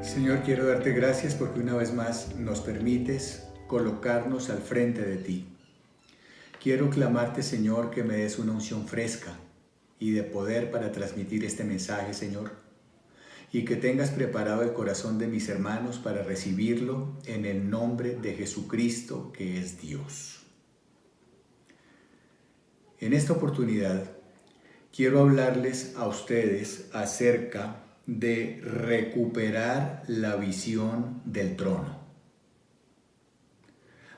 Señor, quiero darte gracias porque una vez más nos permites colocarnos al frente de ti. Quiero clamarte, Señor, que me des una unción fresca y de poder para transmitir este mensaje, Señor, y que tengas preparado el corazón de mis hermanos para recibirlo en el nombre de Jesucristo, que es Dios. En esta oportunidad quiero hablarles a ustedes acerca de recuperar la visión del trono.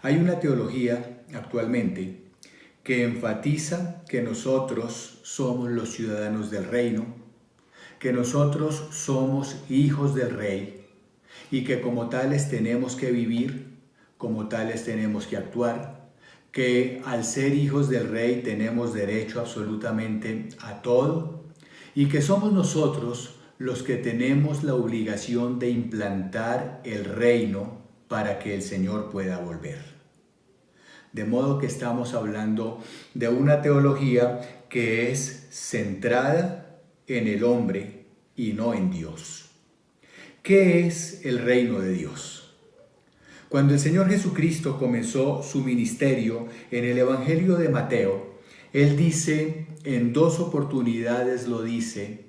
Hay una teología actualmente que enfatiza que nosotros somos los ciudadanos del reino, que nosotros somos hijos del rey y que como tales tenemos que vivir, como tales tenemos que actuar, que al ser hijos del rey tenemos derecho absolutamente a todo y que somos nosotros los que tenemos la obligación de implantar el reino para que el Señor pueda volver. De modo que estamos hablando de una teología que es centrada en el hombre y no en Dios. ¿Qué es el reino de Dios? Cuando el Señor Jesucristo comenzó su ministerio en el Evangelio de Mateo, Él dice, en dos oportunidades lo dice,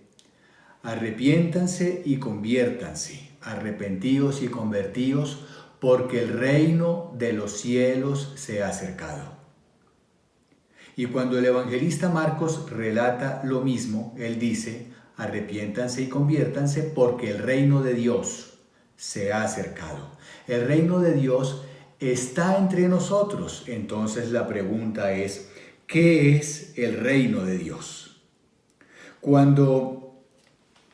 arrepiéntanse y conviértanse, arrepentíos y convertíos, porque el reino de los cielos se ha acercado. Y cuando el evangelista Marcos relata lo mismo, él dice, arrepiéntanse y conviértanse, porque el reino de Dios se ha acercado. El reino de Dios está entre nosotros. Entonces la pregunta es, ¿qué es el reino de Dios? Cuando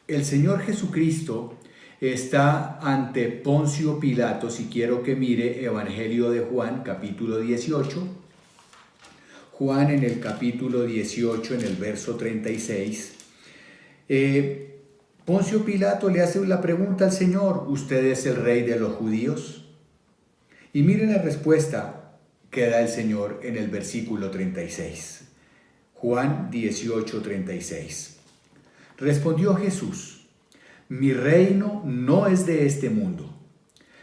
el Señor Jesucristo está ante Poncio Pilato, si quiero que mire Evangelio de Juan, capítulo 18. Juan en el capítulo 18, en el verso 36. Poncio Pilato le hace la pregunta al Señor, ¿usted es el rey de los judíos? Y mire la respuesta que da el Señor en el versículo 36. Juan 18, 36. Respondió Jesús, mi reino no es de este mundo.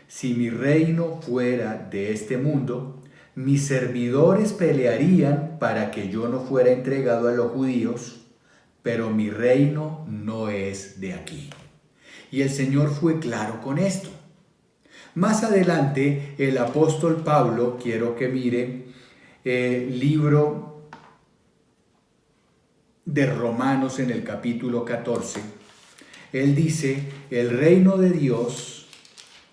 Si mi reino fuera de este mundo, mis servidores pelearían para que yo no fuera entregado a los judíos, pero mi reino no es de aquí. Y el Señor fue claro con esto. Más adelante, el apóstol Pablo, quiero que mire el libro de Romanos en el capítulo 14, él dice, el reino de Dios,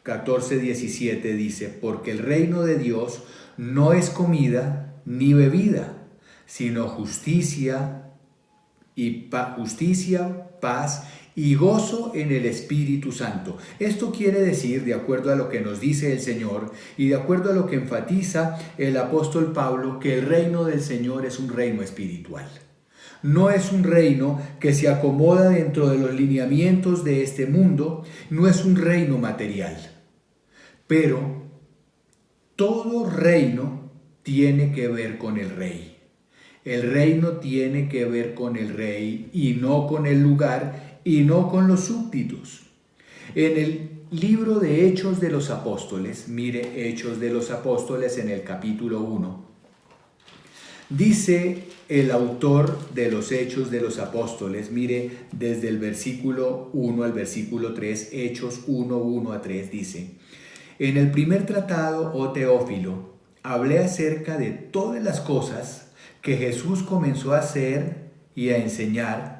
14:17 dice, porque el reino de Dios no es comida ni bebida, sino justicia, paz y gozo en el Espíritu Santo. Esto quiere decir, de acuerdo a lo que nos dice el Señor y de acuerdo a lo que enfatiza el apóstol Pablo, que el reino del Señor es un reino espiritual. No es un reino que se acomoda dentro de los lineamientos de este mundo, no es un reino material. Pero todo reino tiene que ver con el rey. El reino tiene que ver con el rey y no con el lugar y no con los súbditos. En el libro de Hechos de los Apóstoles, mire Hechos de los Apóstoles en el capítulo 1, dice el autor de los Hechos de los Apóstoles, mire desde el versículo 1 al versículo 3, Hechos 1, 1 a 3, dice, en el primer tratado, oh Teófilo, hablé acerca de todas las cosas que Jesús comenzó a hacer y a enseñar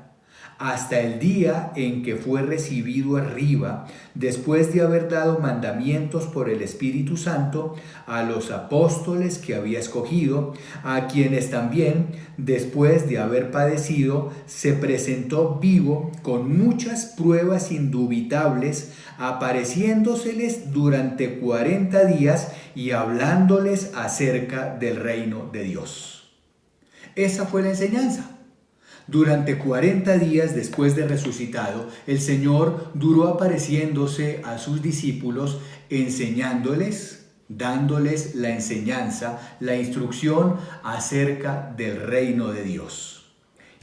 hasta el día en que fue recibido arriba, después de haber dado mandamientos por el Espíritu Santo a los apóstoles que había escogido, a quienes también, después de haber padecido, se presentó vivo con muchas pruebas indubitables, apareciéndoseles durante 40 días y hablándoles acerca del reino de Dios. Esa fue la enseñanza. Durante 40 días después de resucitado, el Señor duró apareciéndose a sus discípulos, enseñándoles, dándoles la enseñanza, la instrucción acerca del reino de Dios.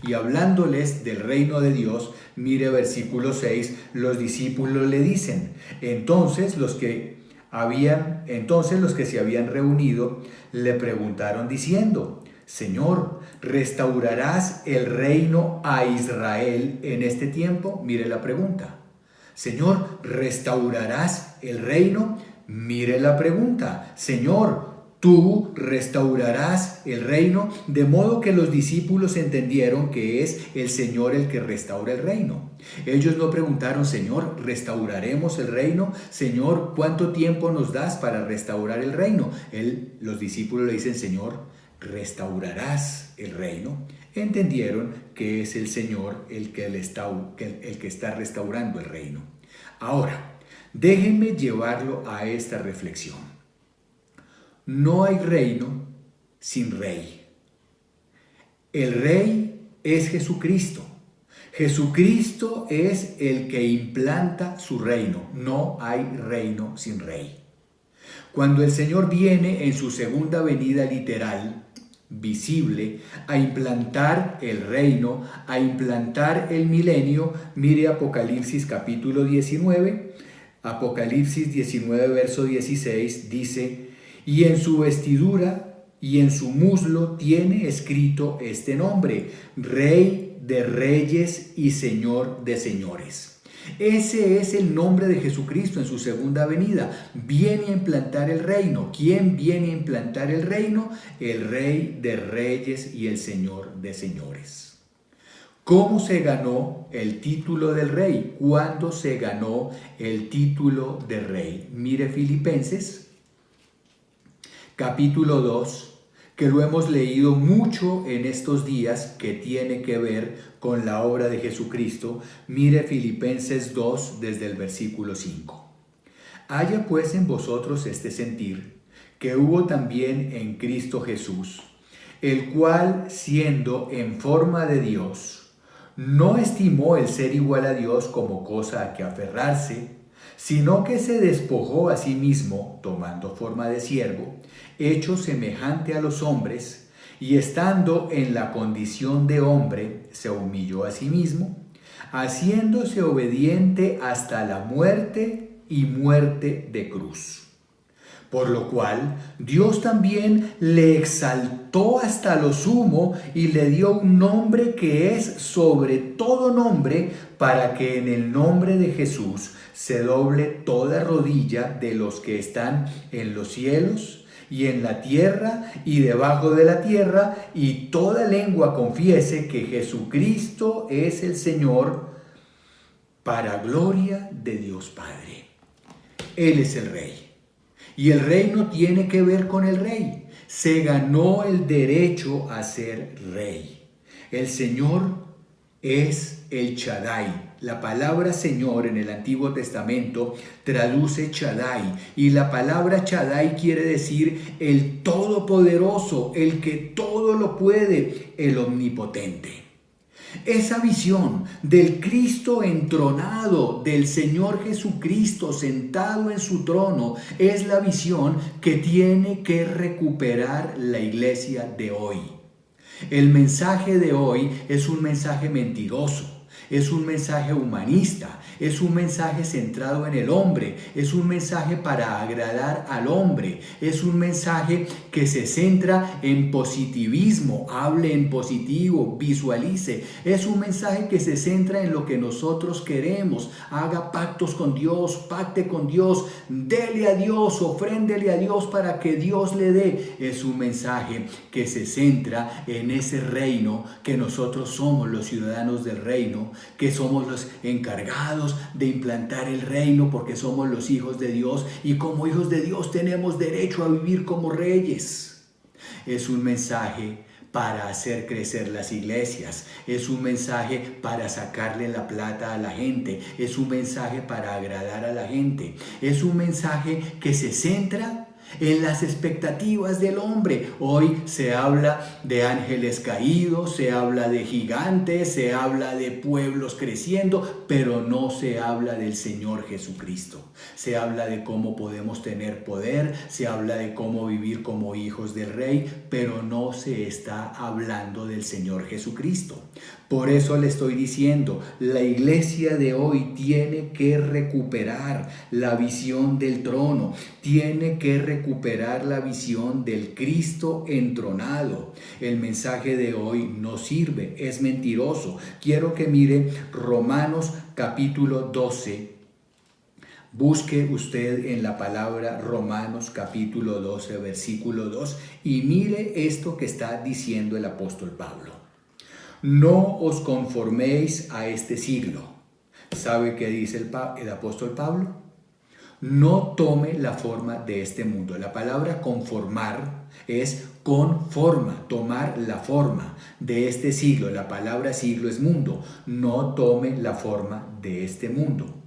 Y hablándoles del reino de Dios, Mire versículo 6, los discípulos le dicen, entonces los que se habían reunido le preguntaron diciendo, Señor, ¿restaurarás el reino a Israel en este tiempo? Mire la pregunta. Señor, ¿restaurarás el reino? Mire la pregunta. Señor, ¿tú restaurarás el reino? De modo que los discípulos entendieron que es el Señor el que restaura el reino. Ellos no preguntaron, Señor, ¿restauraremos el reino? Señor, ¿cuánto tiempo nos das para restaurar el reino? Los discípulos le dicen, Señor, ¿restaurarás el reino? Entendieron que es el Señor el que está restaurando el reino. Ahora, déjenme llevarlo a esta reflexión. No hay reino sin rey. El rey es Jesucristo. Jesucristo es el que implanta su reino. No hay reino sin rey. Cuando el Señor viene en su segunda venida literal, visible, a implantar el reino, a implantar el milenio, mire Apocalipsis capítulo 19, Apocalipsis 19 verso 16 dice, y en su vestidura y en su muslo tiene escrito este nombre, Rey de Reyes y Señor de Señores. Ese es el nombre de Jesucristo en su segunda venida. Viene a implantar el reino. ¿Quién viene a implantar el reino? El Rey de Reyes y el Señor de Señores. ¿Cómo se ganó el título del rey? ¿Cuándo se ganó el título de rey? Mire Filipenses, capítulo 2, que lo hemos leído mucho en estos días, que tiene que ver con la obra de Jesucristo. Mire Filipenses 2 desde el versículo 5. Haya pues en vosotros este sentir, que hubo también en Cristo Jesús, el cual, siendo en forma de Dios, no estimó el ser igual a Dios como cosa a que aferrarse, sino que se despojó a sí mismo, tomando forma de siervo, hecho semejante a los hombres, y estando en la condición de hombre, se humilló a sí mismo, haciéndose obediente hasta la muerte y muerte de cruz. Por lo cual Dios también le exaltó hasta lo sumo y le dio un nombre que es sobre todo nombre, para que en el nombre de Jesús se doble toda rodilla de los que están en los cielos y en la tierra y debajo de la tierra, y toda lengua confiese que Jesucristo es el Señor, para gloria de Dios Padre. Él es el Rey. Y el reino tiene que ver con el rey. Se ganó el derecho a ser rey. El Señor es el Shaddai. La palabra Señor en el Antiguo Testamento traduce Shaddai. Y la palabra Shaddai quiere decir el Todopoderoso, el que todo lo puede, el Omnipotente. Esa visión del Cristo entronado, del Señor Jesucristo sentado en su trono, es la visión que tiene que recuperar la iglesia de hoy. El mensaje de hoy es un mensaje mentiroso, es un mensaje humanista, es un mensaje centrado en el hombre, es un mensaje para agradar al hombre, es un mensaje que se centra en positivismo, hable en positivo, visualice, es un mensaje que se centra en lo que nosotros queremos, haga pactos con Dios, pacte con Dios, dele a Dios, ofréndele a Dios para que Dios le dé. Es un mensaje que se centra en ese reino, que nosotros somos los ciudadanos del reino, que somos los encargados de implantar el reino porque somos los hijos de Dios, y como hijos de Dios tenemos derecho a vivir como reyes. Es un mensaje para hacer crecer las iglesias, es un mensaje para sacarle la plata a la gente, es un mensaje para agradar a la gente, es un mensaje que se centra en las expectativas del hombre. Hoy se habla de ángeles caídos, se habla de gigantes, se habla de pueblos creciendo, pero no se habla del Señor Jesucristo. Se habla de cómo podemos tener poder, se habla de cómo vivir como hijos del Rey, pero no se está hablando del Señor Jesucristo. Por eso le estoy diciendo, la iglesia de hoy tiene que recuperar la visión del trono, tiene que recuperar la visión del Cristo entronado. El mensaje de hoy no sirve, es mentiroso. Quiero que mire Romanos capítulo 12. Busque usted en la palabra Romanos capítulo 12, versículo 2 y mire esto que está diciendo el apóstol Pablo. No os conforméis a este siglo. ¿Sabe qué dice el apóstol Pablo? No tome la forma de este mundo. La palabra conformar es conforma, tomar la forma de este siglo. La palabra siglo es mundo. No tome la forma de este mundo.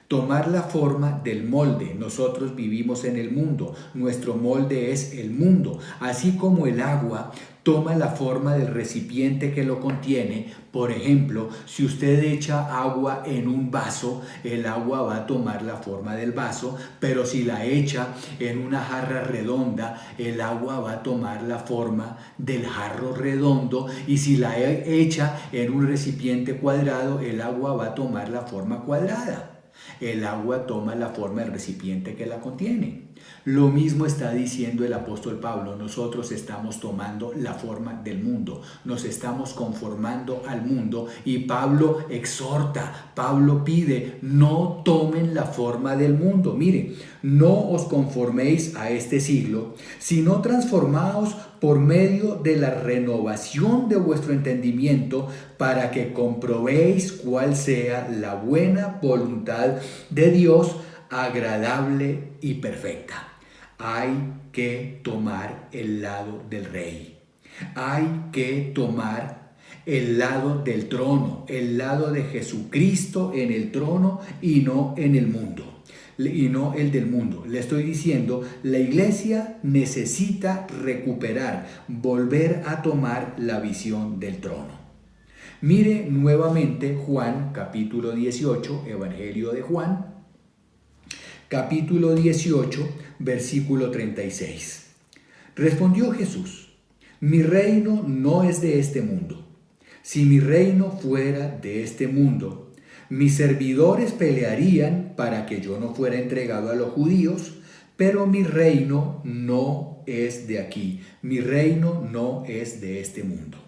Tomar la forma del molde. Nosotros vivimos en el mundo. Nuestro molde es el mundo. Así como el agua toma la forma del recipiente que lo contiene. Por ejemplo, si usted echa agua en un vaso, el agua va a tomar la forma del vaso, pero si la echa en una jarra redonda, el agua va a tomar la forma del jarro redondo, y si la echa en un recipiente cuadrado, el agua va a tomar la forma cuadrada. El agua toma la forma del recipiente que la contiene. Lo mismo está diciendo el apóstol Pablo. Nosotros estamos tomando la forma del mundo, nos estamos conformando al mundo, y Pablo exhorta, Pablo pide, no tomen la forma del mundo. Mire, no os conforméis a este siglo, sino transformaos por medio de la renovación de vuestro entendimiento, para que comprobéis cuál sea la buena voluntad de Dios, agradable y perfecta. Hay que tomar el lado del rey. Hay que tomar el lado del trono, el lado de Jesucristo en el trono y no en el mundo. Y no el del mundo. Le estoy diciendo, la iglesia necesita recuperar, volver a tomar la visión del trono. Mire nuevamente Juan capítulo 18, Evangelio de Juan, capítulo 18, versículo 36. Respondió Jesús: mi reino no es de este mundo. Si mi reino fuera de este mundo, mis servidores pelearían para que yo no fuera entregado a los judíos, pero mi reino no es de aquí. Mi reino no es de este mundo.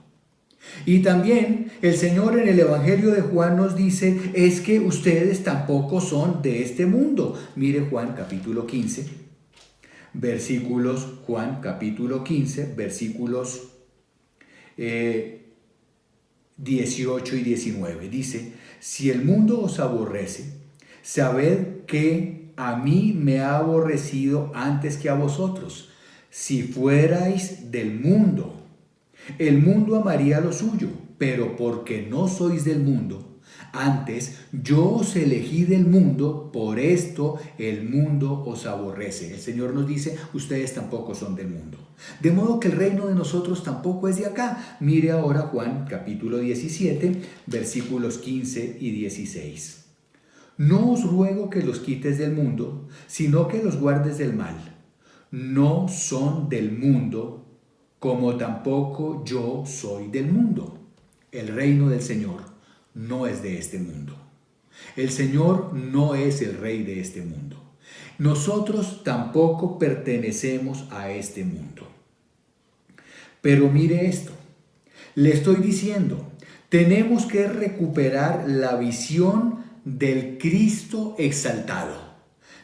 Y también el Señor en el Evangelio de Juan nos dice, es que ustedes tampoco son de este mundo. Mire Juan capítulo 15, versículos, Juan capítulo 15, versículos 18 y 19. Dice, si el mundo os aborrece, sabed que a mí me ha aborrecido antes que a vosotros. Si fuerais del mundo, el mundo amaría lo suyo, pero porque no sois del mundo, antes yo os elegí del mundo, por esto el mundo os aborrece. El Señor nos dice, ustedes tampoco son del mundo. De modo que el reino de nosotros tampoco es de acá. Mire ahora Juan capítulo 17, versículos 15 y 16. No os ruego que los quites del mundo, sino que los guardes del mal. No son del mundo, como tampoco yo soy del mundo. El reino del Señor no es de este mundo. El Señor no es el rey de este mundo. Nosotros tampoco pertenecemos a este mundo. Pero mire esto, le estoy diciendo, tenemos que recuperar la visión del Cristo exaltado.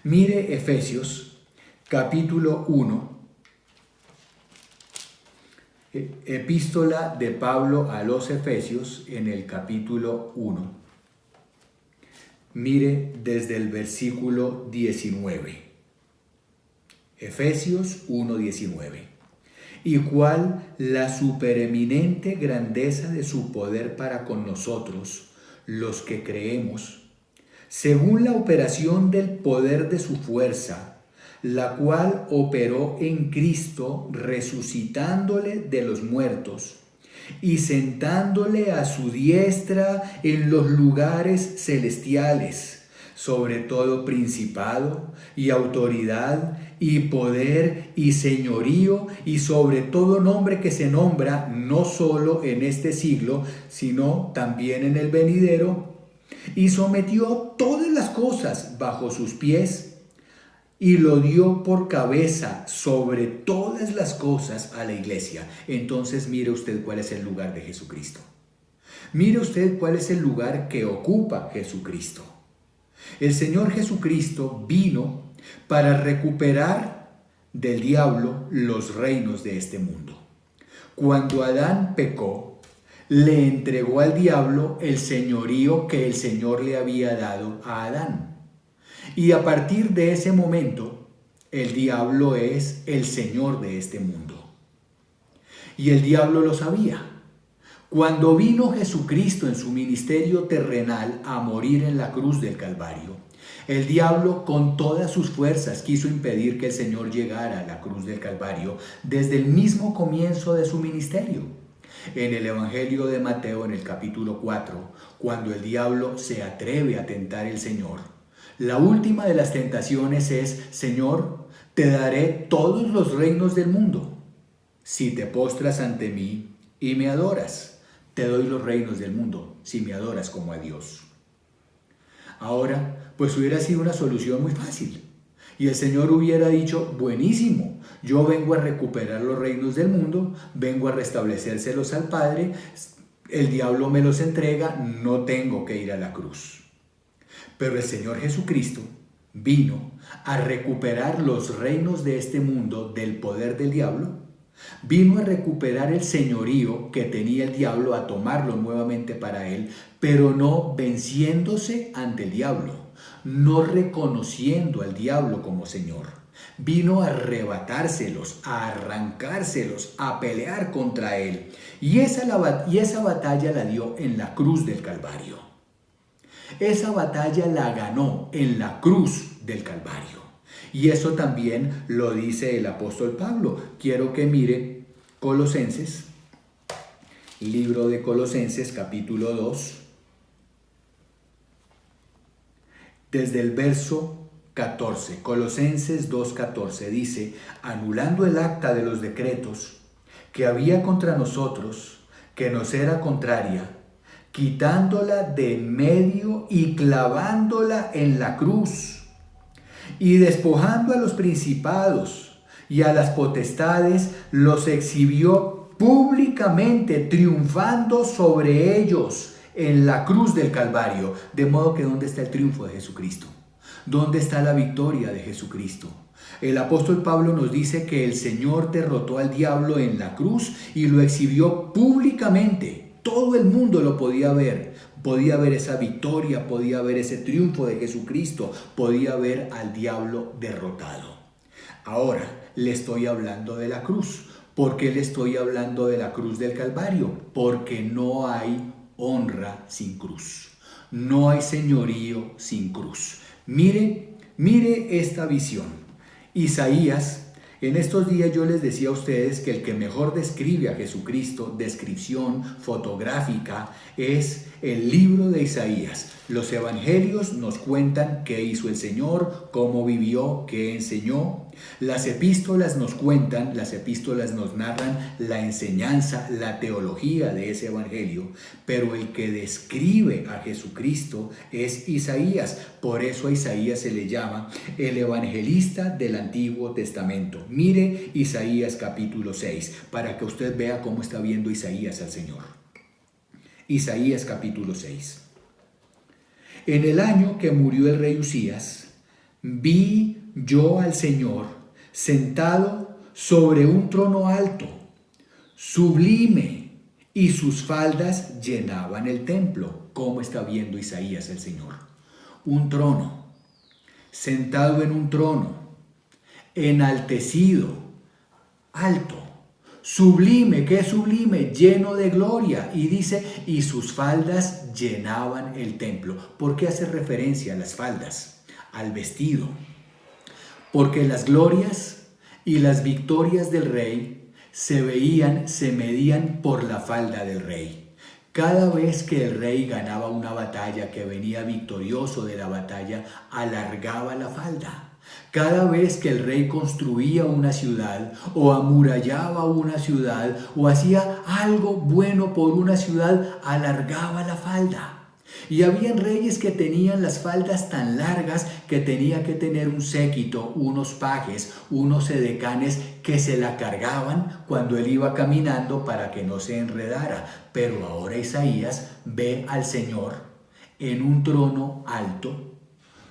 Mire Efesios capítulo 1. Epístola de Pablo a los Efesios en el capítulo 1. Mire desde el versículo 19. Efesios 1:19. Y cuál la supereminente grandeza de su poder para con nosotros, los que creemos, según la operación del poder de su fuerza, la cual operó en Cristo, resucitándole de los muertos y sentándole a su diestra en los lugares celestiales, sobre todo principado y autoridad y poder y señorío y sobre todo nombre que se nombra no solo en este siglo, sino también en el venidero, y sometió todas las cosas bajo sus pies y lo dio por cabeza sobre todas las cosas a la iglesia. Entonces mire usted cuál es el lugar de Jesucristo. Mire usted cuál es el lugar que ocupa Jesucristo. El Señor Jesucristo vino para recuperar del diablo los reinos de este mundo. Cuando Adán pecó, le entregó al diablo el señorío que el Señor le había dado a Adán. Y a partir de ese momento, el diablo es el señor de este mundo. Y el diablo lo sabía. Cuando vino Jesucristo en su ministerio terrenal a morir en la cruz del Calvario, el diablo con todas sus fuerzas quiso impedir que el Señor llegara a la cruz del Calvario desde el mismo comienzo de su ministerio. En el Evangelio de Mateo, en el capítulo 4, cuando el diablo se atreve a tentar al Señor, la última de las tentaciones es: Señor, te daré todos los reinos del mundo si te postras ante mí y me adoras. Te doy los reinos del mundo si me adoras como a Dios. Ahora, pues hubiera sido una solución muy fácil. Y el Señor hubiera dicho: buenísimo, yo vengo a recuperar los reinos del mundo, vengo a restablecérselos al Padre, el diablo me los entrega, no tengo que ir a la cruz. Pero el Señor Jesucristo vino a recuperar los reinos de este mundo del poder del diablo. Vino a recuperar el señorío que tenía el diablo, a tomarlo nuevamente para él, pero no venciéndose ante el diablo, no reconociendo al diablo como señor. Vino a arrebatárselos, a arrancárselos, a pelear contra él. Y esa batalla la dio en la cruz del Calvario. Esa batalla la ganó en la cruz del Calvario. Y eso también lo dice el apóstol Pablo. Quiero que mire Colosenses, libro de Colosenses, capítulo 2, desde el verso 14. Colosenses 2:14 dice: anulando el acta de los decretos que había contra nosotros, que nos era contraria, quitándola de en medio y clavándola en la cruz, y despojando a los principados y a las potestades, los exhibió públicamente, triunfando sobre ellos en la cruz del Calvario. De modo que, ¿dónde está el triunfo de Jesucristo? ¿Dónde está la victoria de Jesucristo? El apóstol Pablo nos dice que el Señor derrotó al diablo en la cruz y lo exhibió públicamente. Todo el mundo lo podía ver. Podía ver esa victoria, podía ver ese triunfo de Jesucristo, podía ver al diablo derrotado. Ahora le estoy hablando de la cruz. ¿Por qué le estoy hablando de la cruz del Calvario? Porque no hay honra sin cruz. No hay señorío sin cruz. Mire esta visión. Isaías, en estos días yo les decía a ustedes que el que mejor describe a Jesucristo, descripción fotográfica, es el libro de Isaías. Los evangelios nos cuentan qué hizo el Señor, cómo vivió, qué enseñó. Las epístolas nos cuentan, las epístolas nos narran la enseñanza, la teología de ese evangelio, pero el que describe a Jesucristo es Isaías. Por eso a Isaías se le llama el evangelista del Antiguo Testamento. Mire Isaías capítulo 6, para que usted vea cómo está viendo Isaías al Señor. Isaías capítulo 6. En el año que murió el rey Usías, vi yo al Señor sentado sobre un trono alto, sublime, y sus faldas llenaban el templo. ¿Cómo está viendo Isaías al Señor? Un trono, sentado en un trono, enaltecido, alto, sublime. ¿Qué es sublime? Lleno de gloria. Y dice, y sus faldas llenaban el templo. ¿Por qué hace referencia a las faldas? Al vestido. Porque las glorias y las victorias del rey se medían por la falda del rey. Cada vez que el rey ganaba una batalla, que venía victorioso de la batalla, alargaba la falda. Cada vez que el rey construía una ciudad o amurallaba una ciudad o hacía algo bueno por una ciudad, alargaba la falda. Y habían reyes que tenían las faldas tan largas que tenía que tener un séquito, unos pajes, unos edecanes que se la cargaban cuando él iba caminando para que no se enredara. Pero ahora Isaías ve al Señor en un trono alto,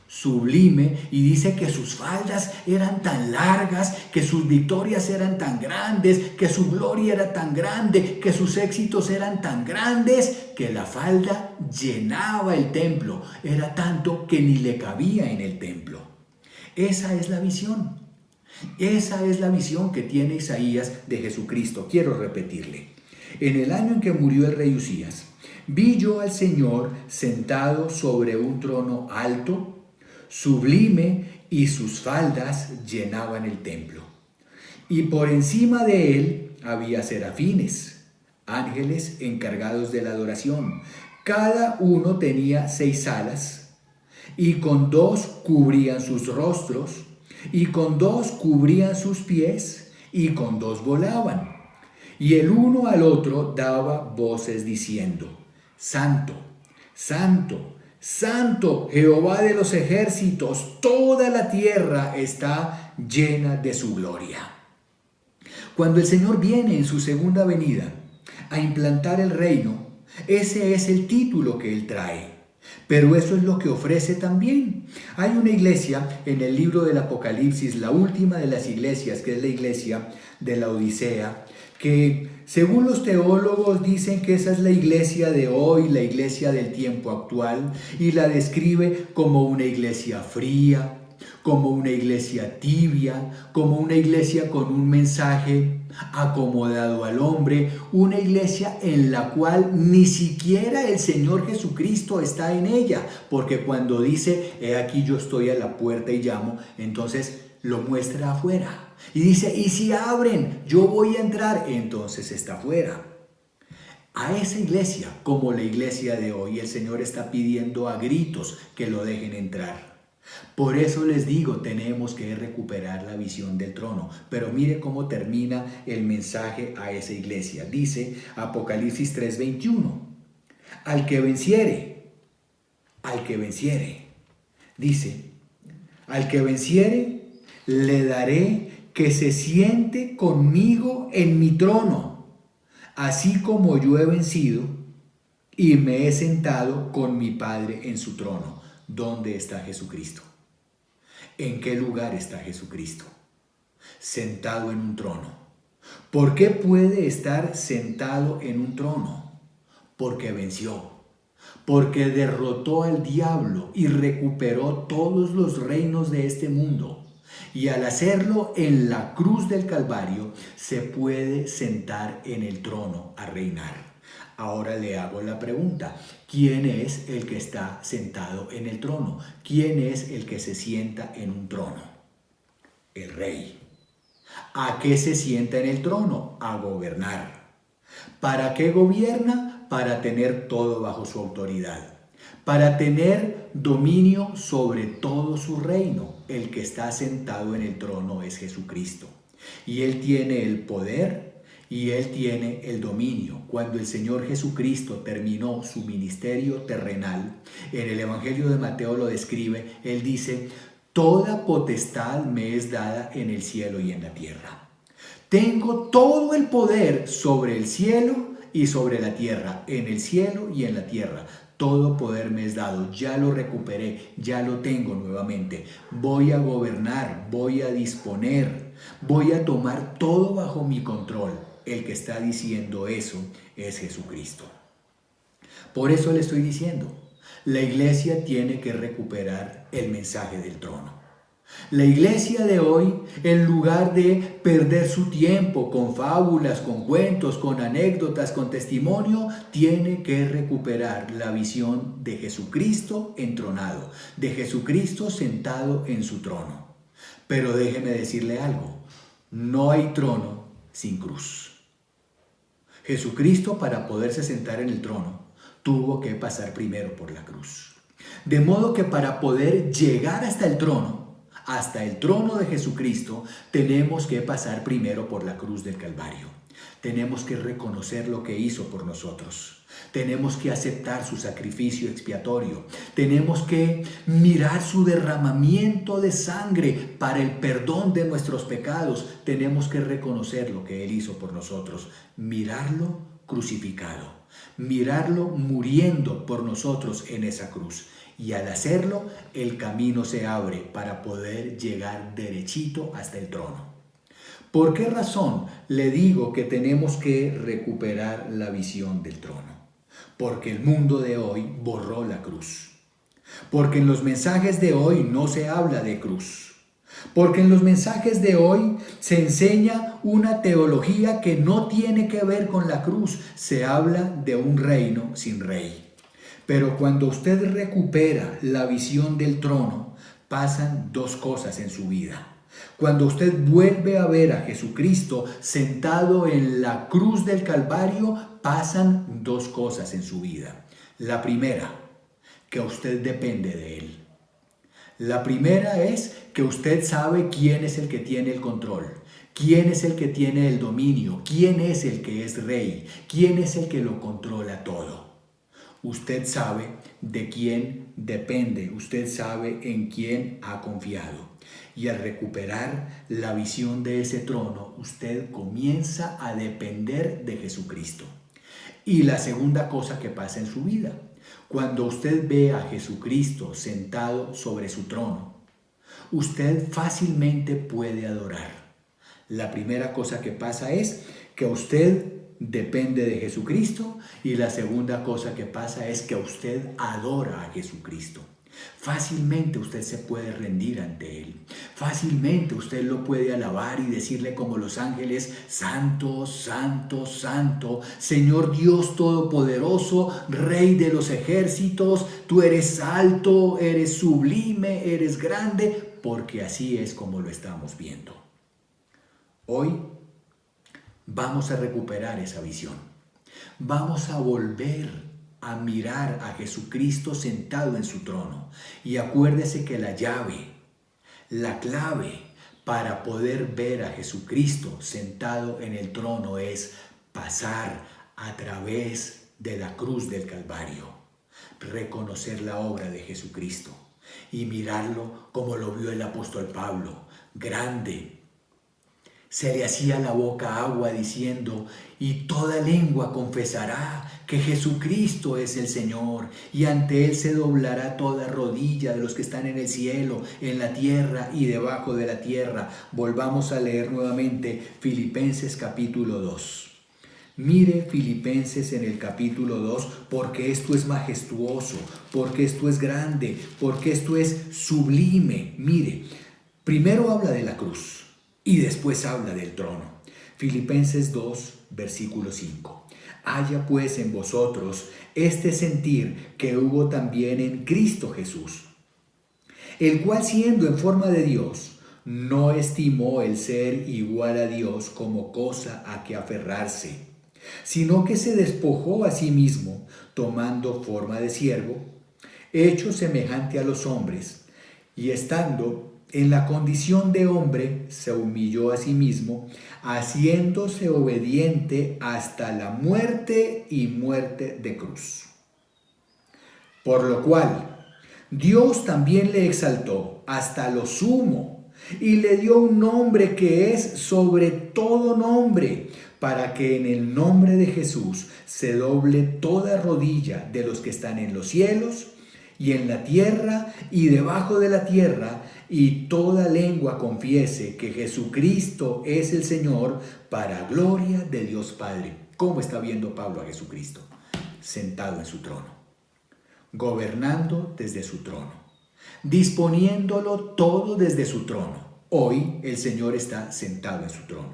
sublime, y dice que sus faldas eran tan largas, que sus victorias eran tan grandes, que su gloria era tan grande, que sus éxitos eran tan grandes, que la falda llenaba el templo. Era tanto que ni le cabía en el templo. Esa es la visión. Esa es la visión que tiene Isaías de Jesucristo. Quiero repetirle. En el año en que murió el rey Usías, vi yo al Señor sentado sobre un trono alto, sublime, y sus faldas llenaban el templo. Y por encima de él había serafines, ángeles encargados de la adoración. Cada uno tenía 6 alas, y con 2 cubrían sus rostros, y con 2 cubrían sus pies, y con 2 volaban. Y el uno al otro daba voces diciendo: Santo, Santo, Santo, Jehová de los ejércitos, toda la tierra está llena de su gloria. Cuando el Señor viene en su segunda venida a implantar el reino, ese es el título que Él trae. Pero eso es lo que ofrece también. Hay una iglesia en el libro del Apocalipsis, la última de las iglesias, que es la iglesia de la Odisea, que según los teólogos dicen que esa es la iglesia de hoy, la iglesia del tiempo actual, y la describe como una iglesia fría, como una iglesia tibia, como una iglesia con un mensaje acomodado al hombre, una iglesia en la cual ni siquiera el Señor Jesucristo está en ella, porque cuando dice, he aquí yo estoy a la puerta y llamo, entonces lo muestra afuera. Y dice, y si abren, yo voy a entrar, entonces está afuera. A esa iglesia, como la iglesia de hoy, el Señor está pidiendo a gritos que lo dejen entrar. Por eso les digo, tenemos que recuperar la visión del trono. Pero mire cómo termina el mensaje a esa iglesia. Dice Apocalipsis 3:21. Al que venciere, dice, al que venciere, le daré que se siente conmigo en mi trono, así como yo he vencido y me he sentado con mi Padre en su trono. ¿Dónde está Jesucristo? ¿En qué lugar está Jesucristo? Sentado en un trono. ¿Por qué puede estar sentado en un trono? Porque venció. Porque derrotó al diablo y recuperó todos los reinos de este mundo. Y al hacerlo en la cruz del Calvario, se puede sentar en el trono a reinar. Ahora le hago la pregunta, ¿quién es el que está sentado en el trono? ¿Quién es el que se sienta en un trono? El rey. ¿A qué se sienta en el trono? A gobernar. ¿Para qué gobierna? Para tener todo bajo su autoridad. Para tener dominio sobre todo su reino. El que está sentado en el trono es Jesucristo. Y Él tiene el poder y Él tiene el dominio. Cuando el Señor Jesucristo terminó su ministerio terrenal, en el Evangelio de Mateo lo describe, Él dice, toda potestad me es dada en el cielo y en la tierra. Tengo todo el poder sobre el cielo y sobre la tierra, en el cielo y en la tierra. Todo poder me es dado, ya lo recuperé, ya lo tengo nuevamente. Voy a gobernar, voy a disponer, voy a tomar todo bajo mi control. El que está diciendo eso es Jesucristo. Por eso le estoy diciendo, la iglesia tiene que recuperar el mensaje del trono. La iglesia de hoy, en lugar de perder su tiempo con fábulas, con cuentos, con anécdotas, con testimonio, tiene que recuperar la visión de Jesucristo entronado, de Jesucristo sentado en su trono. Pero déjeme decirle algo, no hay trono sin cruz. Jesucristo, para poderse sentar en el trono, tuvo que pasar primero por la cruz. De modo que para poder llegar hasta el trono de Jesucristo, tenemos que pasar primero por la cruz del Calvario. Tenemos que reconocer lo que hizo por nosotros. Tenemos que aceptar su sacrificio expiatorio. Tenemos que mirar su derramamiento de sangre para el perdón de nuestros pecados. Tenemos que reconocer lo que Él hizo por nosotros. Mirarlo crucificado. Mirarlo muriendo por nosotros en esa cruz. Y al hacerlo, el camino se abre para poder llegar derechito hasta el trono. ¿Por qué razón le digo que tenemos que recuperar la visión del trono? Porque el mundo de hoy borró la cruz. Porque en los mensajes de hoy no se habla de cruz. Porque en los mensajes de hoy se enseña una teología que no tiene que ver con la cruz. Se habla de un reino sin rey. Pero cuando usted recupera la visión del trono, pasan dos cosas en su vida. Cuando usted vuelve a ver a Jesucristo sentado en la cruz del Calvario, pasan dos cosas en su vida. La primera, que usted depende de Él. La primera es que usted sabe quién es el que tiene el control, quién es el que tiene el dominio, quién es el que es rey, quién es el que lo controla todo. Usted sabe de quién depende, usted sabe en quién ha confiado. Y al recuperar la visión de ese trono, usted comienza a depender de Jesucristo. Y la segunda cosa que pasa en su vida, cuando usted ve a Jesucristo sentado sobre su trono, usted fácilmente puede adorar. La primera cosa que pasa es que usted depende de Jesucristo y la segunda cosa que pasa es que usted adora a Jesucristo. Fácilmente usted se puede rendir ante Él. Fácilmente usted lo puede alabar y decirle como los ángeles: Santo, Santo, Santo, Señor Dios Todopoderoso, Rey de los ejércitos, tú eres alto, eres sublime, eres grande, porque así es como lo estamos viendo. Hoy vamos a recuperar esa visión. Vamos a volver a mirar a Jesucristo sentado en su trono. Y acuérdese que la llave, la clave para poder ver a Jesucristo sentado en el trono es pasar a través de la cruz del Calvario. Reconocer la obra de Jesucristo y mirarlo como lo vio el apóstol Pablo, grande. Se le hacía la boca agua diciendo: y toda lengua confesará que Jesucristo es el Señor, y ante Él se doblará toda rodilla de los que están en el cielo, en la tierra y debajo de la tierra. Volvamos a leer nuevamente Filipenses capítulo 2. Mire Filipenses en el capítulo 2, porque esto es majestuoso, porque esto es grande, porque esto es sublime. Mire, primero habla de la cruz. Y después habla del trono. Filipenses 2, versículo 5. Haya pues en vosotros este sentir que hubo también en Cristo Jesús, el cual siendo en forma de Dios, no estimó el ser igual a Dios como cosa a que aferrarse, sino que se despojó a sí mismo, tomando forma de siervo, hecho semejante a los hombres, y estando en la condición de hombre, se humilló a sí mismo, haciéndose obediente hasta la muerte y muerte de cruz. Por lo cual, Dios también le exaltó hasta lo sumo y le dio un nombre que es sobre todo nombre, para que en el nombre de Jesús se doble toda rodilla de los que están en los cielos y en la tierra y debajo de la tierra, y toda lengua confiese que Jesucristo es el Señor, para gloria de Dios Padre. ¿Cómo está viendo Pablo a Jesucristo? Sentado en su trono, gobernando desde su trono, disponiéndolo todo desde su trono. Hoy el Señor está sentado en su trono.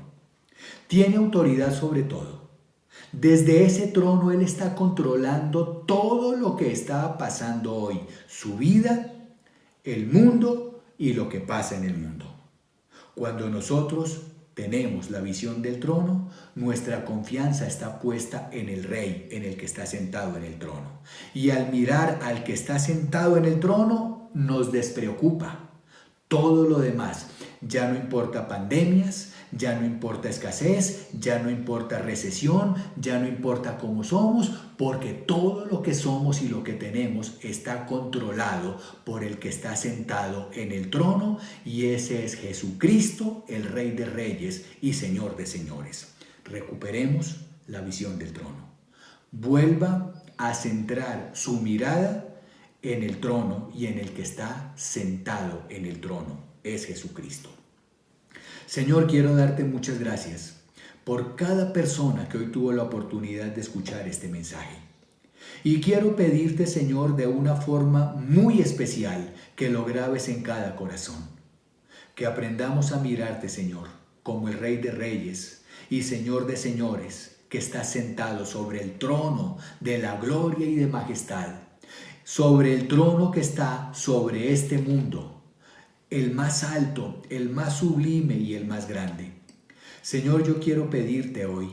Tiene autoridad sobre todo. Desde ese trono Él está controlando todo lo que está pasando hoy. Su vida, el mundo y lo que pasa en el mundo. Cuando nosotros tenemos la visión del trono, nuestra confianza está puesta en el Rey, en el que está sentado en el trono. Y al mirar al que está sentado en el trono, nos despreocupa. Todo lo demás, ya no importa pandemias, ya no importa escasez, ya no importa recesión, ya no importa cómo somos, porque todo lo que somos y lo que tenemos está controlado por el que está sentado en el trono, y ese es Jesucristo, el Rey de Reyes y Señor de Señores. Recuperemos la visión del trono. Vuelva a centrar su mirada en el trono y en el que está sentado en el trono, es Jesucristo. Señor, quiero darte muchas gracias por cada persona que hoy tuvo la oportunidad de escuchar este mensaje. Y quiero pedirte, Señor, de una forma muy especial, que lo grabes en cada corazón. Que aprendamos a mirarte, Señor, como el Rey de Reyes y Señor de Señores, que está sentado sobre el trono de la gloria y de majestad, sobre el trono que está sobre este mundo, el más alto, el más sublime y el más grande. Señor, yo quiero pedirte hoy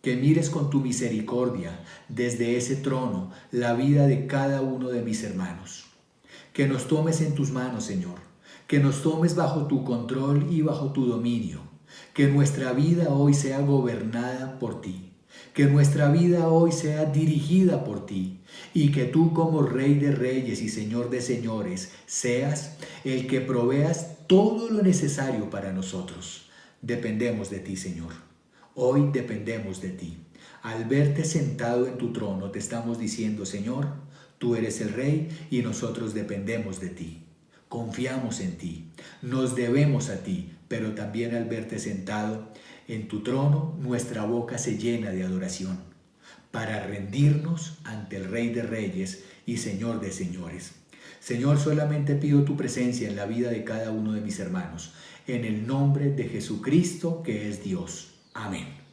que mires con tu misericordia desde ese trono la vida de cada uno de mis hermanos. Que nos tomes en tus manos, Señor. Que nos tomes bajo tu control y bajo tu dominio. Que nuestra vida hoy sea gobernada por ti. Que nuestra vida hoy sea dirigida por ti, y que tú, como Rey de Reyes y Señor de Señores, seas el que proveas todo lo necesario para nosotros. Dependemos de ti, Señor. Hoy dependemos de ti. Al verte sentado en tu trono, te estamos diciendo, Señor, tú eres el Rey y nosotros dependemos de ti. Confiamos en ti, nos debemos a ti, pero también al verte sentado en tu trono, nuestra boca se llena de adoración para rendirnos ante el Rey de Reyes y Señor de Señores. Señor, solamente pido tu presencia en la vida de cada uno de mis hermanos, en el nombre de Jesucristo, que es Dios. Amén.